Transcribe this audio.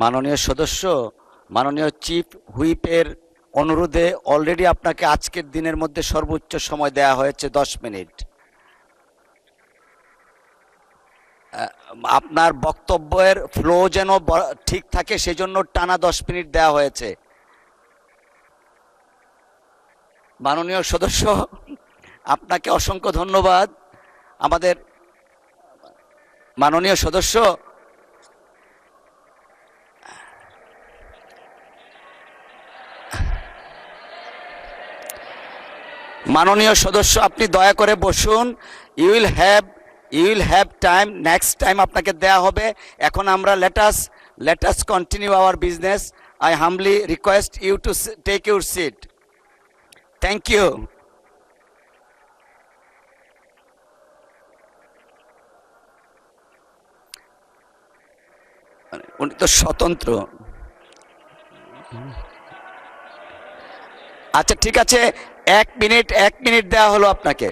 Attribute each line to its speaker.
Speaker 1: মাননীয় সদস্য, মাননীয় চিফ হুইপের অনুরোধে অলরেডি আপনাকে আজকের দিনের মধ্যে সর্বোচ্চ সময় দেয়া হয়েছে 10 মিনিট। আপনার বক্তব্যের ফ্লো যেন ঠিক থাকে সেজন্য টানা 10 মিনিট দেওয়া হয়েছে। মাননীয় সদস্য, আপনাকে অসংখ্য ধন্যবাদ। আমাদের মাননীয় সদস্য, মাননীয় সদস্য আপনি দয়া করে বসুন। You will have time, next time আপনাকে দেয়া হবে। এখন আমরা let us continue our business. I humbly request you to take your seat. Thank you. উনি তো স্বতন্ত্র। আচ্ছা ঠিক আছে, 1 মিনিট দেওয়া হলো আপনাকে।